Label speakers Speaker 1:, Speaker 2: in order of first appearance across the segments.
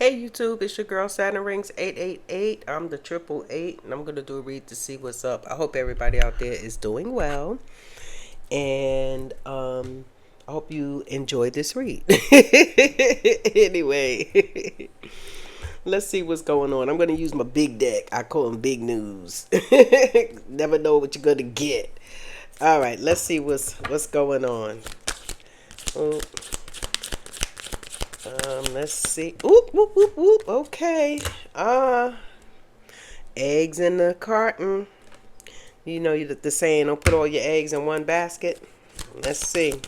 Speaker 1: Hey YouTube, it's your girl Saturn Rings 888. I'm the 888, and I'm gonna do a read to see what's up. I hope everybody out there is doing well, and I hope you enjoy this read. Anyway, let's see what's going on. I'm gonna use my big deck. I call them big news. Never know what you're gonna get. All right, let's see what's going on. Oh, let's see. Oop, whoop, whoop, whoop. Okay. Eggs in the carton. You know the saying, don't put all your eggs in one basket. Let's see.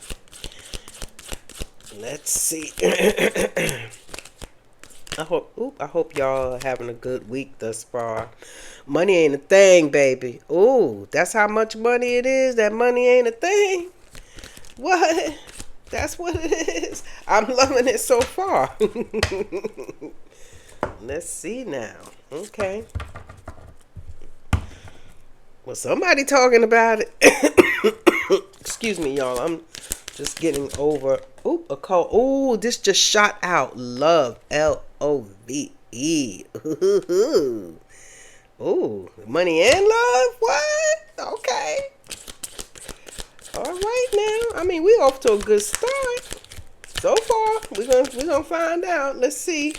Speaker 1: Let's see. I hope y'all are having a good week thus far. Money ain't a thing, baby. Ooh, that's how much money it is. That money ain't a thing. What? That's what it is. I'm loving it so far. Let's see now. Okay. Well, somebody talking about it. Excuse me, y'all. I'm just getting over. Oop, a call. Ooh, this just shot out. Love. LOVE. Ooh, money and love. What? Okay. All right now. I mean, we off to a good start. So far, we're gonna find out. Let's see.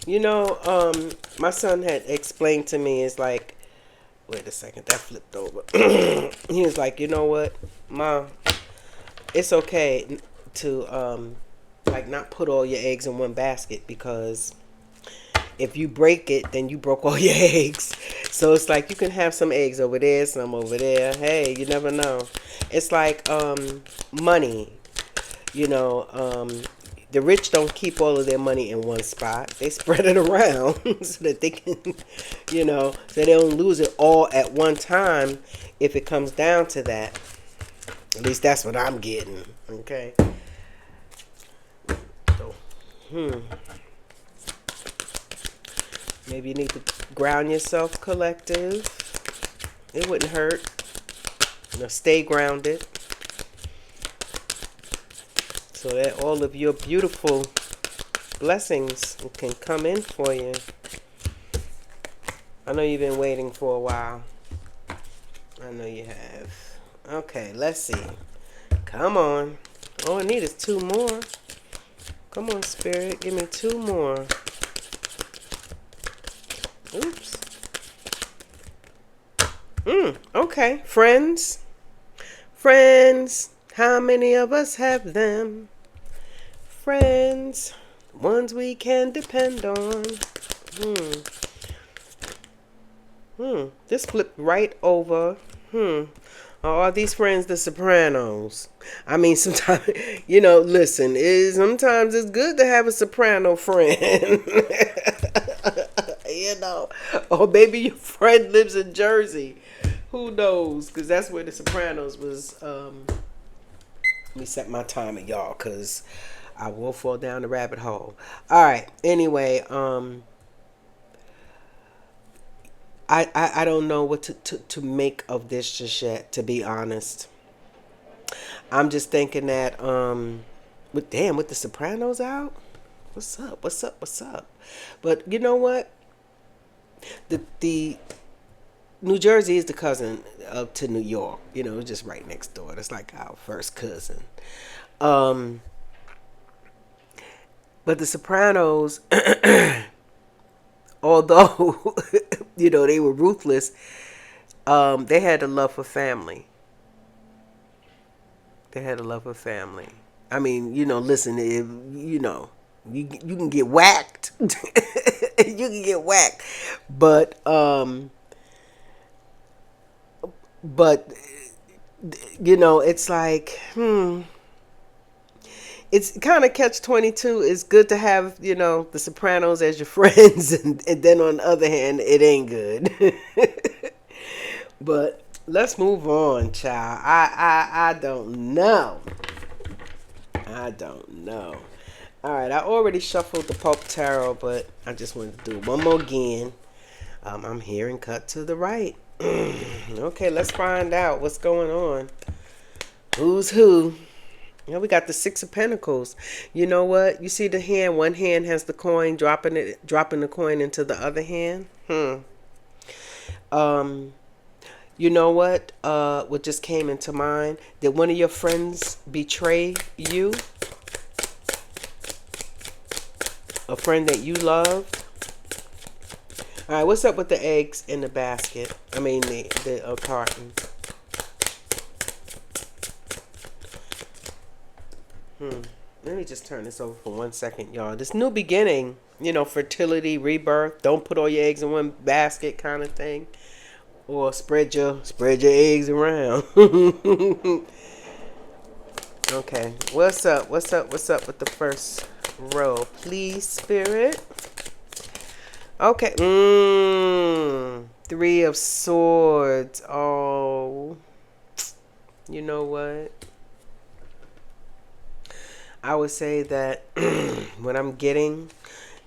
Speaker 1: You know, my son had explained to me, it's like, wait a second, that flipped over. He was like, you know what, Mom, it's okay to like not put all your eggs in one basket, because if you break it, then you broke all your eggs. So it's like you can have some eggs over there, some over there. Hey, you never know. It's like money. You know, the rich don't keep all of their money in one spot. They spread it around so that they can, you know, so they don't lose it all at one time if it comes down to that. At least that's what I'm getting. Okay. So, maybe you need to ground yourself, collective. It wouldn't hurt. You know, stay grounded, so that all of your beautiful blessings can come in for you. I know you've been waiting for a while. I know you have. Okay, let's see. Come on. All I need is two more. Come on, Spirit. Give me two more. Oops. Okay. Friends. Friends. How many of us have them? Friends. Ones we can depend on. This flipped right over. Are these friends the Sopranos? I mean, sometimes, you know, listen, sometimes it's good to have a soprano friend. You know, or maybe your friend lives in Jersey. Who knows? Because that's where the Sopranos was. Let me set my timer, y'all, because I will fall down the rabbit hole. All right. Anyway, I don't know what to make of this just yet, to be honest. I'm just thinking that with the Sopranos out, what's up? What's up? What's up? But you know what? The New Jersey is the cousin to New York. You know, it's just right next door. That's like our first cousin. But the Sopranos, although you know they were ruthless, they had a love for family. They had a love for family. I mean, you know, listen, if, you know, you can get whacked. You can get whacked, but you know, it's like it's kind of catch-22. It's good to have, you know, the Sopranos as your friends, and then on the other hand, it ain't good. But let's move on, child. I don't know. I don't know. All right, I already shuffled the Pope Tarot, but I just wanted to do one more again. I'm hearing cut to the right. Okay, let's find out what's going on. Who's who? Yeah, we got the Six of Pentacles. You know what? You see the hand. One hand has the coin, dropping the coin into the other hand. Um, you know what? What just came into mind? Did one of your friends betray you? A friend that you loved? All right. What's up with the eggs in the basket? I mean, the carton. Let me just turn this over for 1 second, y'all. This new beginning, fertility, rebirth. Don't put all your eggs in one basket, kind of thing, or spread your eggs around. Okay, what's up? What's up? What's up with the first row, please, Spirit? Okay, Three of Swords. Oh, you know what? I would say that what I'm getting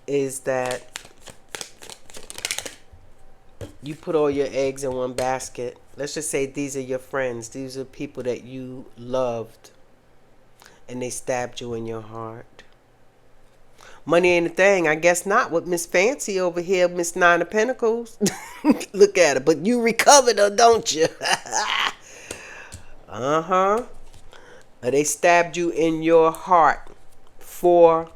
Speaker 1: is that you put all your eggs in one basket. Let's just say these are your friends. These are people that you loved, and they stabbed you in your heart. Money ain't a thing. I guess not with Miss Fancy over here, Miss Nine of Pentacles. Look at her. But you recovered her, don't you? Uh-huh. They stabbed you in your heart for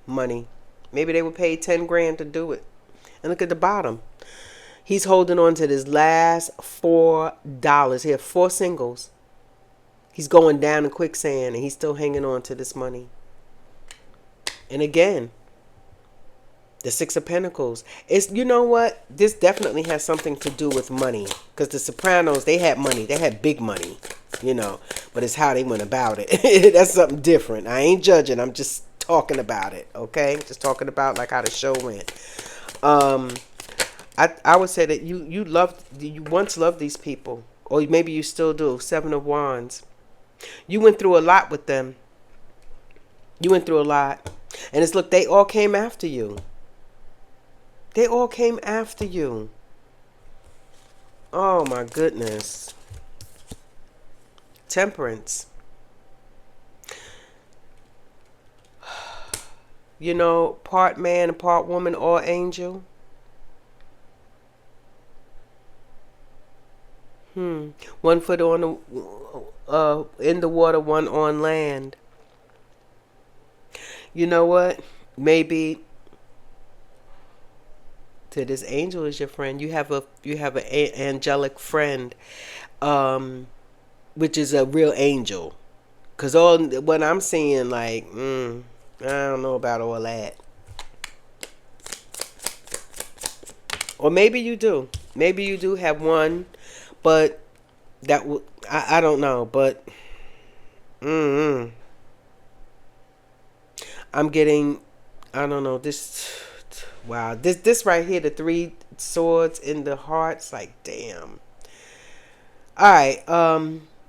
Speaker 1: money. Maybe they were paid 10 grand to do it. And look at the bottom. He's holding on to this last $4. He had 4 singles. He's going down in quicksand and he's still hanging on to this money. And again, the Six of Pentacles. It's, you know what? This definitely has something to do with money. Because the Sopranos, they had money. They had big money. But it's how they went about it. That's something different. I ain't judging. I'm just talking about it. Okay? Just talking about like how the show went. I would say that you once loved these people. Or maybe you still do. Seven of Wands. You went through a lot with them. You went through a lot. And it's, look, they all came after you. They all came after you. Oh my goodness. Temperance. Part man and part woman, all angel. One foot on in the water, one on land. You know what? Maybe to this angel is your friend. You have an angelic friend, which is a real angel. Cause all what I'm seeing, like, I don't know about all that. Or maybe you do. Maybe you do have one, but I don't know. But I'm getting, I don't know, this. Wow, this right here, the 3 swords in the hearts, like, damn. All right,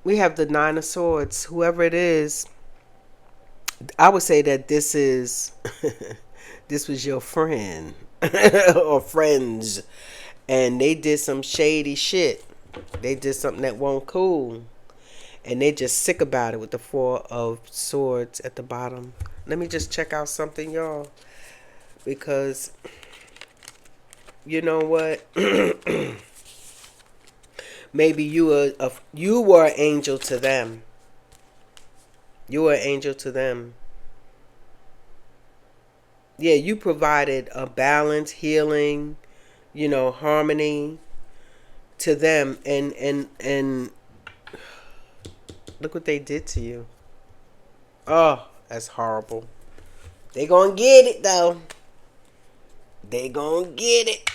Speaker 1: we have the 9 of Swords. Whoever it is, I would say that this is this was your friend or friends, and they did some shady shit. They did something that wasn't cool, and they just sick about it with the 4 of Swords at the bottom. Let me just check out something, y'all. Because, you know what? Maybe you were an angel to them. You were an angel to them. Yeah, you provided a balance, healing, harmony to them. And look what they did to you. Oh, that's horrible. They gonna get it, though. They gonna get it.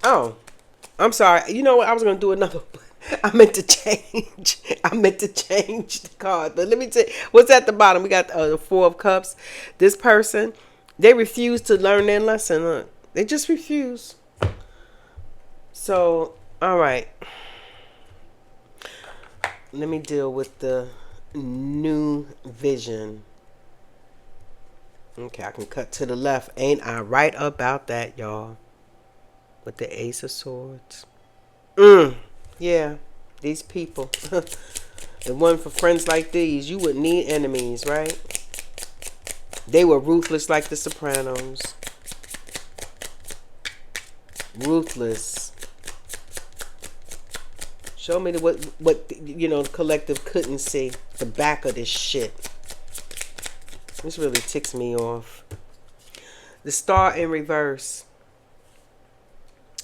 Speaker 1: Oh, I'm sorry. You know what? I was gonna do another. I meant to change. The card. But let me tell you, what's at the bottom? We got the 4 of Cups. This person, they refuse to learn their lesson. Look, they just refuse. So, all right. Let me deal with the new vision. Okay, I can cut to the left. Ain't I right about that, y'all? With the Ace of Swords. Yeah. These people. The one for friends like these, you wouldn't need enemies, right? They were ruthless like the Sopranos. Ruthless. Show me what the collective couldn't see. The back of this shit. This really ticks me off. The star in reverse.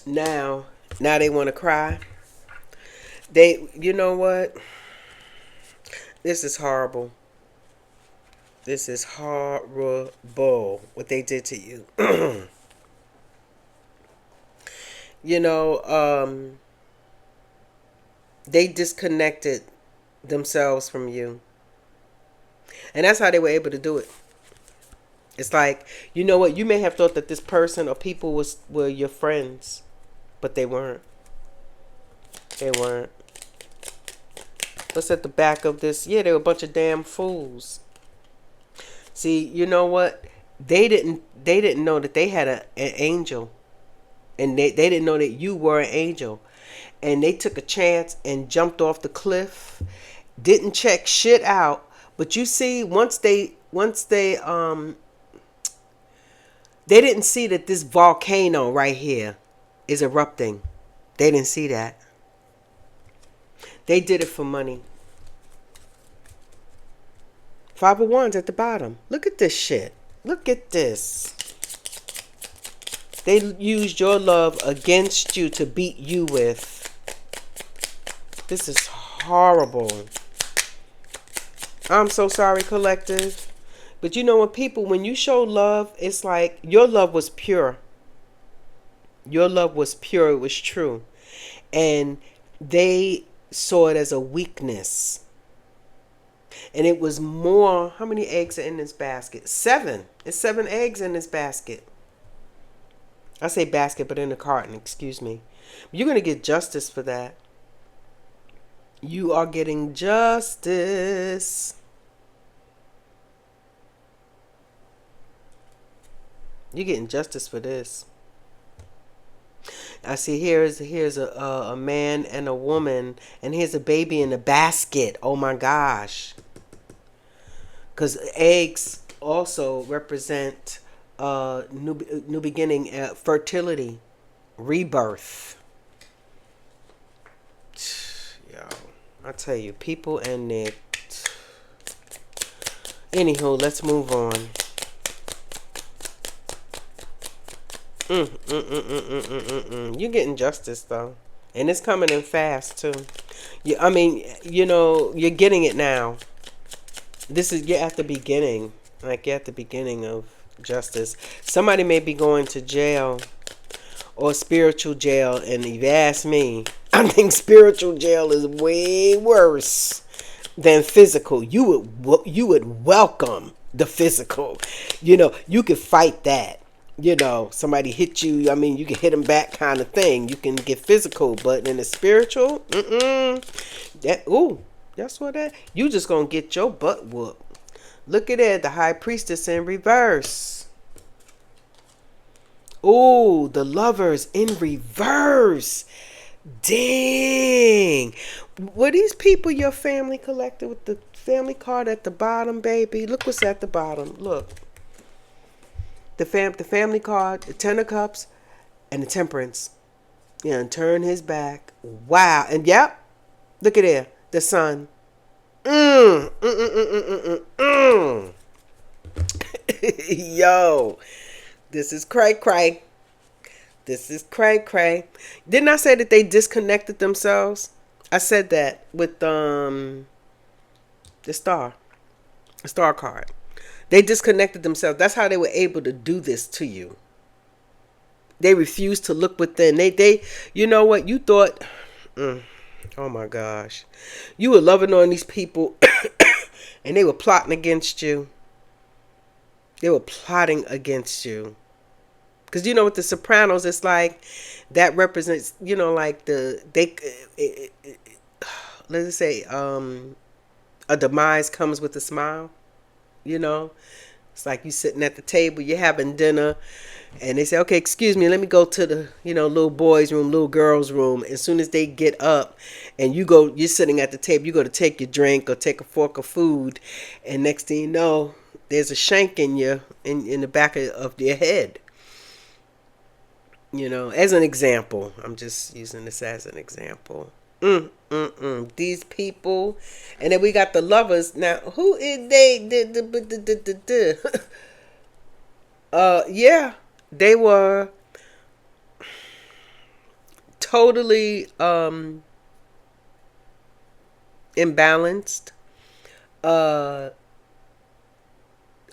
Speaker 1: Now they want to cry. You know what? This is horrible. This is horrible what they did to you. You know, they disconnected themselves from you. And that's how they were able to do it. It's like, you know what? You may have thought that this person or people were your friends, but they weren't. They weren't. What's at the back of this? Yeah, they were a bunch of damn fools. See, you know what? They didn't know that they had an angel. And they didn't know that you were an angel. And they took a chance and jumped off the cliff. Didn't check shit out. But you see, once they didn't see that this volcano right here is erupting. They didn't see that. They did it for money. 501's at the bottom. Look at this shit. Look at this. They used your love against you to beat you with. This is horrible. I'm so sorry, collective. But you know when you show love, it's like your love was pure. Your love was pure. It was true. And they saw it as a weakness. And it was more. How many eggs are in this basket? 7. It's 7 eggs in this basket. I say basket, but in the carton, excuse me. You're going to get justice for that. You are getting justice. You're getting justice for this. I see here's a man and a woman, and here's a baby in a basket. Oh my gosh. Because eggs also represent new beginning, fertility, rebirth. Yo, I tell you, people and Nick. Anywho, let's move on. You're getting justice though, and it's coming in fast too. You're getting it now. You're at the beginning, like you're at the beginning of justice. Somebody may be going to jail or spiritual jail, and if you ask me, I think spiritual jail is way worse than physical. You would welcome the physical. You could fight that. Somebody hit you. You can hit them back, kind of thing. You can get physical, but in the spiritual, that's what you just gonna get your butt whooped. Look at that, the high priestess in reverse. Ooh, the lovers in reverse. Dang. Were these people your family collected with the family card at the bottom, baby? Look what's at the bottom. Look. The family card, the 10 of cups, and the temperance. And turn his back. Wow. And yep. Look at there. The sun. Yo. This is cray. This is cray. Didn't I say that they disconnected themselves? I said that with the star card. They disconnected themselves. That's how they were able to do this to you. They refused to look within. They you know what? You thought, oh my gosh. You were loving on these people and they were plotting against you. They were plotting against you. Because with the Sopranos, it's like that represents, like let's just say, a demise comes with a smile. It's like you sitting at the table, you're having dinner, and they say, okay, excuse me, let me go to the, little boys' room, little girls' room. As soon as they get up and you're sitting at the table, you go to take your drink or take a fork of food, and next thing you know, there's a shank in the back of your head. As an example. I'm just using this as an example. These people, and then we got the lovers. Now, who is they? Yeah, they were totally imbalanced, uh,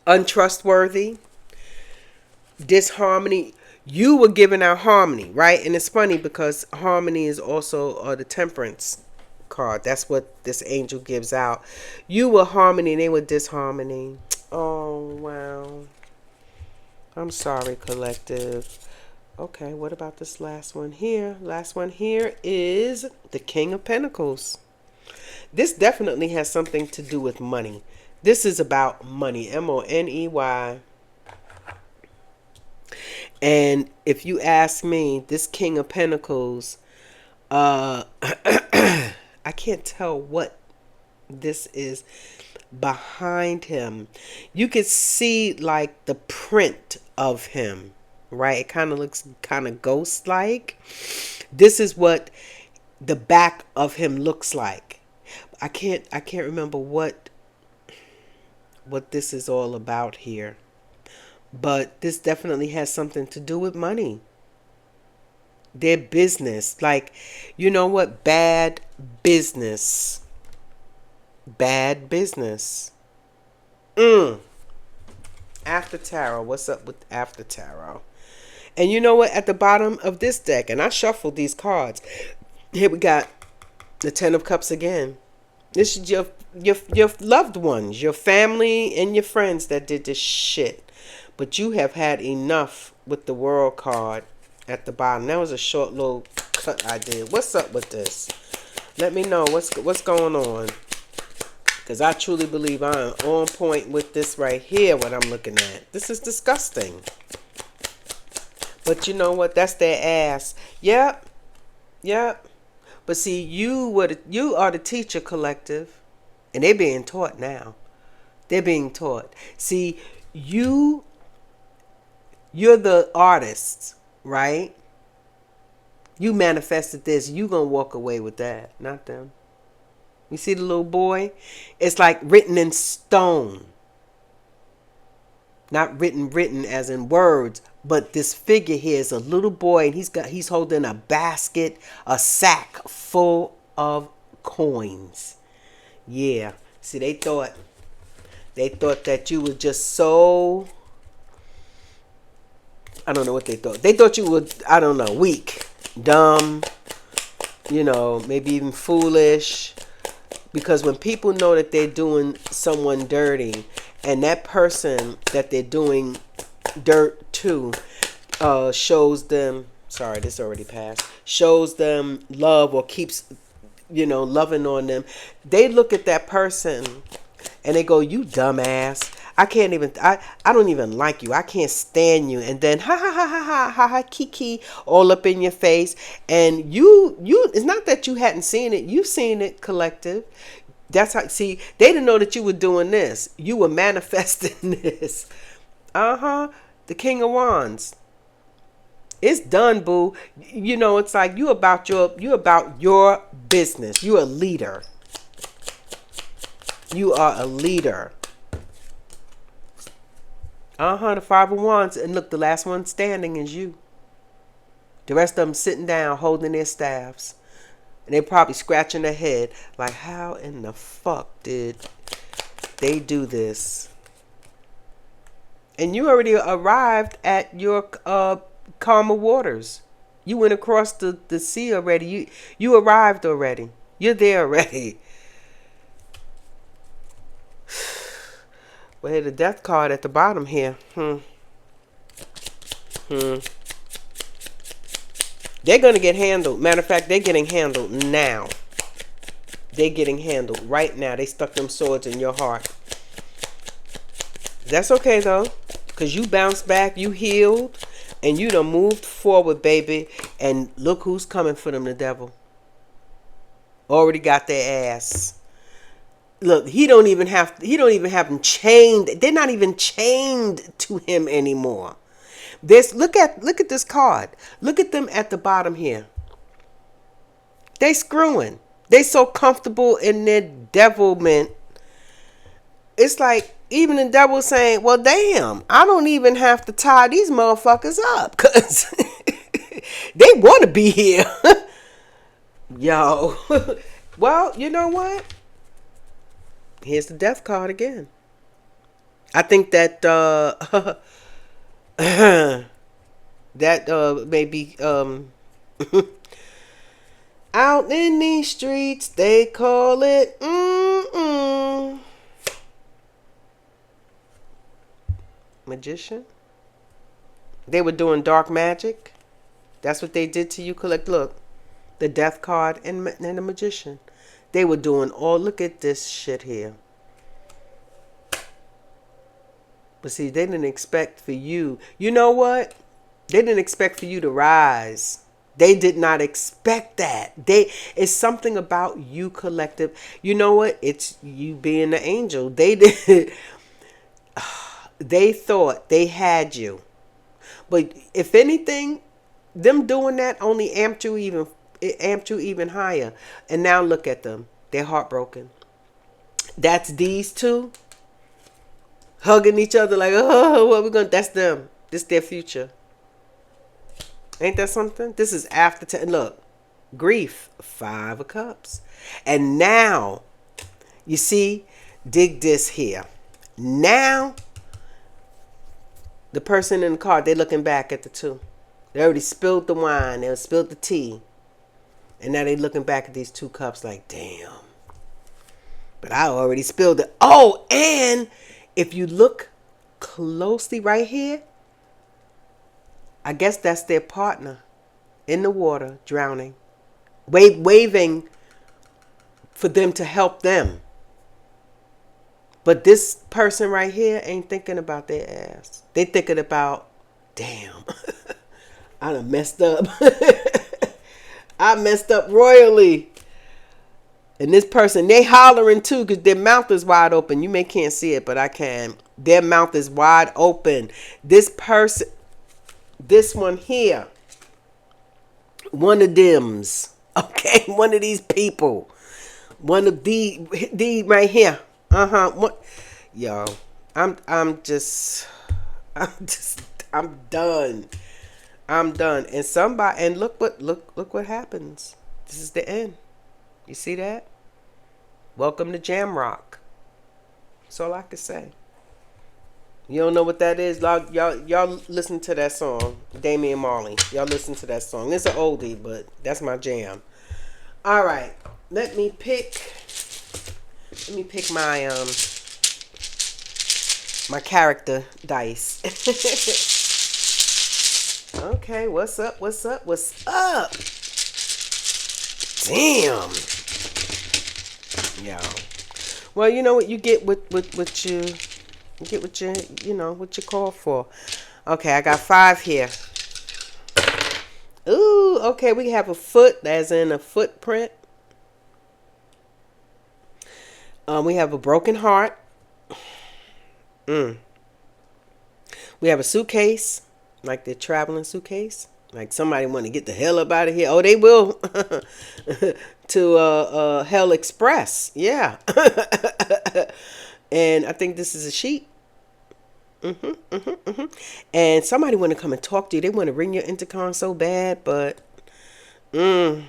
Speaker 1: untrustworthy, disharmony. You were giving out harmony, right? And it's funny because harmony is also the temperance card. That's what this angel gives out. You were harmony and they were disharmony. Oh, wow. I'm sorry, collective. Okay, what about this last one here? Last one here is the King of Pentacles. This definitely has something to do with money. This is about money. M-O-N-E-Y. And if you ask me, this King of Pentacles, I can't tell what this is behind him. You could see like the print of him, right? It kind of looks kind of ghost-like. This is what the back of him looks like. I can't remember what this is all about here. But this definitely has something to do with money. Their business. Like, you know what? Bad business. Bad business. After Tarot. What's up with After Tarot? And you know what? At the bottom of this deck, and I shuffled these cards. Here we got the Ten of Cups again. This is your loved ones, your family and your friends that did this shit. But you have had enough with the World card at the bottom. That was a short little cut I did. What's up with this? Let me know what's going on. Because I truly believe I'm on point with this right here, what I'm looking at. This is disgusting. But you know what? That's their ass. Yep. But see, you are the teacher, collective. And they're being taught now. They're being taught. See, you're the artist, right? You manifested this. You gonna walk away with that, not them. You see the little boy? It's like written in stone. Not written as in words, but this figure here is a little boy, and he's holding a basket, a sack full of coins. Yeah. See, they thought that you were just so, I don't know what they thought. They thought you were, I don't know, weak, dumb, maybe even foolish. Because when people know that they're doing someone dirty, and that person that they're doing dirt to shows them, sorry, this already passed, shows them love or keeps, loving on them, they look at that person and they go, you dumbass. I don't even like you. I can't stand you. And then ha ha ha ha ha ha ha kiki all up in your face. And you it's not that you hadn't seen it. You've seen it, collective. That's how, see, they didn't know that you were doing this. You were manifesting this. The King of Wands. It's done, boo. It's like you about your business. You're a leader. You are a leader. The Five of Wands. And look, the last one standing is you. The rest of them sitting down, holding their staffs. And they're probably scratching their head. Like, how in the fuck did they do this? And you already arrived at your calmer waters. You went across the sea already. You arrived already. You're there already. Well, here's the death card at the bottom here. They're going to get handled. Matter of fact, they're getting handled now. They're getting handled right now. They stuck them swords in your heart. That's okay though, because you bounced back, you healed, and you done moved forward, baby. And look who's coming for them, the devil. Already got their ass. Look, he don't even have them chained. They're not even chained to him anymore. This look at this card. Look at them at the bottom here. They screwing. They so comfortable in their devilment. It's like even the devil saying, well, damn, I don't even have to tie these motherfuckers up because they want to be here. Yo. Well, you know what? Here's the death card again. I think that that maybe out in these streets they call it magician. They were doing dark magic. That's what they did to you. Collect. Look, the death card and the magician. They were doing all. Look at this shit here. But see, they didn't expect for you. You know what? They didn't expect for you to rise. They did not expect that. It's something about you, collective. You know what? It's you being the angel. They did. They thought they had you. But if anything, them doing that only amped you even higher. And now look at them. They're heartbroken. That's these two hugging each other like, oh, what we gonna? That's them. This their future. Ain't that something? This is after 10. Look, grief, 5 of cups. And now, you see, dig this here. Now, the person in the car, they're looking back at the two. They already spilled the wine. They spilled the tea. And now they looking back at these 2 cups like, damn. But I already spilled it. Oh, and if you look closely right here, I guess that's their partner in the water, drowning, waving for them to help them. But this person right here ain't thinking about their ass. They thinking about, damn, I done messed up. I messed up royally. And this person, they hollering too because their mouth is wide open. You can't see it, but I can. Their mouth is wide open. This person, this one here, one of them's, okay, one of these people, one of the right here. What, yo, I'm done. I'm done. And somebody, and look what happens. This is the end. You see that? Welcome to Jamrock. That's all I can say. You don't know what that is? Y'all listen to that song, Damian Marley. Y'all listen to that song. It's an oldie, but that's my jam. All right, let me pick my my character dice. Okay, what's up? What's up? What's up? Damn. Yo. Well, you know what you get what you get what you call for. Okay, I got 5 here. Ooh, okay, we have a foot, as in a footprint. We have a broken heart. We have a suitcase, like the traveling suitcase. Like somebody want to get the hell up out of here. Oh, they will. To Hell Express. Yeah. And I think this is a sheet. And somebody want to come and talk to you. They want to ring your intercom so bad, but that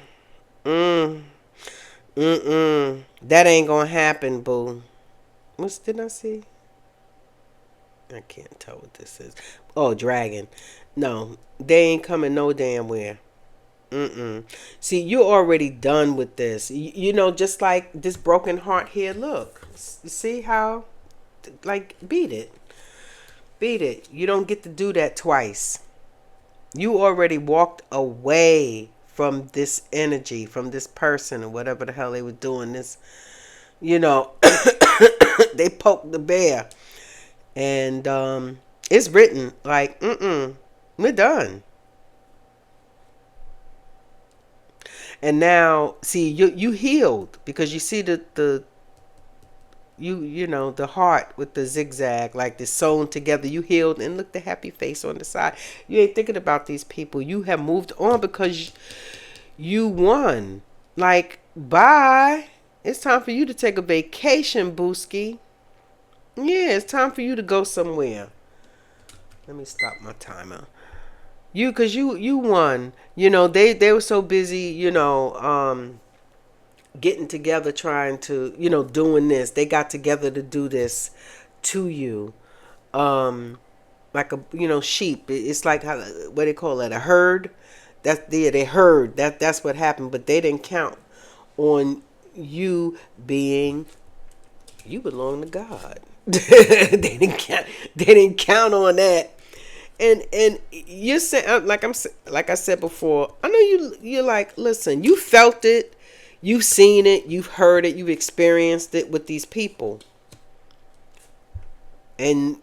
Speaker 1: ain't gonna happen, boo. What did I see? I can't tell what this is. Oh, dragon. No, they ain't coming no damn where. See, you're already done with this. You know, just like this broken heart here. Look, you see how, like, beat it. Beat it. You don't get to do that twice. You already walked away from this energy, from this person, or whatever the hell they were doing. This, you know, they poked the bear. And it's written like, we're done. And now, see, you healed because you see the you know the heart with the zigzag like this sewn together. You healed, and look, the happy face on the side. You ain't thinking about these people. You have moved on because you won. Like, bye. It's time for you to take a vacation, Booski. Yeah, it's time for you to go somewhere. Let me stop my timer. Cause you won. They were so busy, getting together, trying to, doing this. They got together to do this to you. Like a, sheep. It's like how, what they call it, a herd. They heard that's what happened, but they didn't count on you being, you belong to God. They didn't count on that. And you're saying, like I said before, I know you're like, listen, you felt it, you've seen it, you've heard it, you've experienced it with these people. And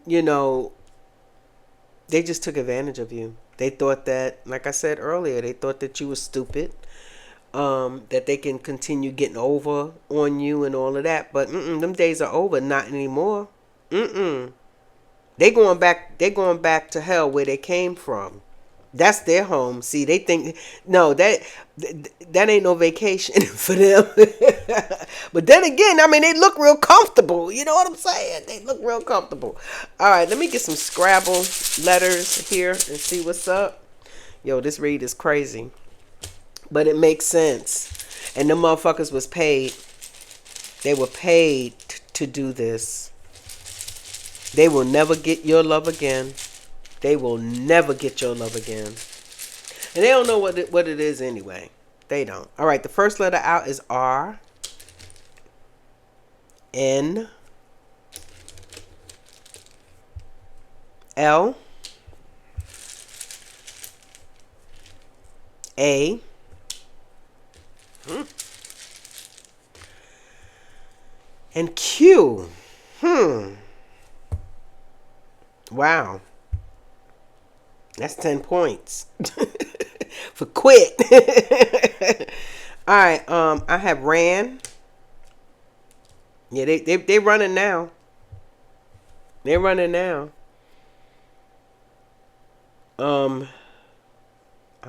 Speaker 1: they just took advantage of you. They thought that, like I said earlier, they thought that you were stupid, that they can continue getting over on you and all of that. But them days are over. Not anymore. Mm-mm. They going back to hell where they came from. That's their home. See, they think, no, that ain't no vacation for them. But then again, I mean, they look real comfortable. You know what I'm saying? They look real comfortable. All right, let me get some Scrabble letters here and see what's up. Yo, this read is crazy, but it makes sense. And the motherfuckers was paid. They were paid to do this. They will never get your love again. They will never get your love again. And they don't know what it is anyway. They don't. All right, the first letter out is R. N. L. A. And Q. Wow. That's 10 points for quit. All right. I have ran. Yeah, they running now. They're running now. I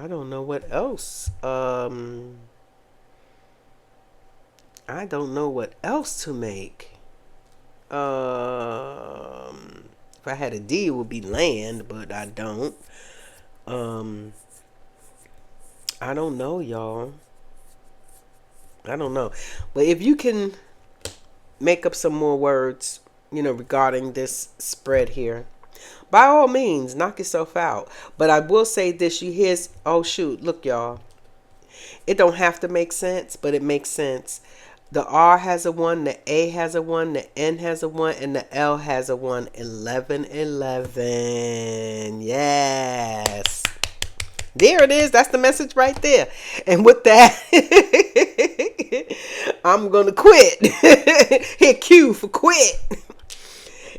Speaker 1: don't know what else. I don't know what else to make. If I had a D, it would be land, but I don't. I don't know, y'all. I don't know. But if you can make up some more words, regarding this spread here, by all means, knock yourself out. But I will say this, oh shoot, look, y'all. It don't have to make sense, but it makes sense. The R has a 1, the A has a 1, the N has a 1, and the L has a 1. 11, 11. Yes. There it is. That's the message right there. And with that, I'm going to quit. Hit Q for quit.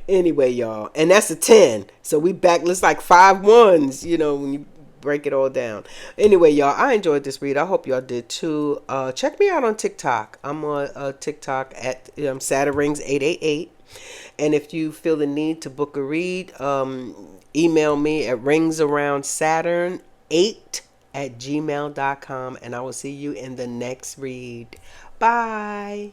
Speaker 1: Anyway, y'all. And that's a 10. So we back. Looks like 5 ones, when you break it all down. Anyway, y'all, I enjoyed this read. I hope y'all did too. Check me out on TikTok. I'm on TikTok at Saturnrings888. And if you feel the need to book a read, email me at ringsaroundsaturn8@gmail.com. And I will see you in the next read. Bye.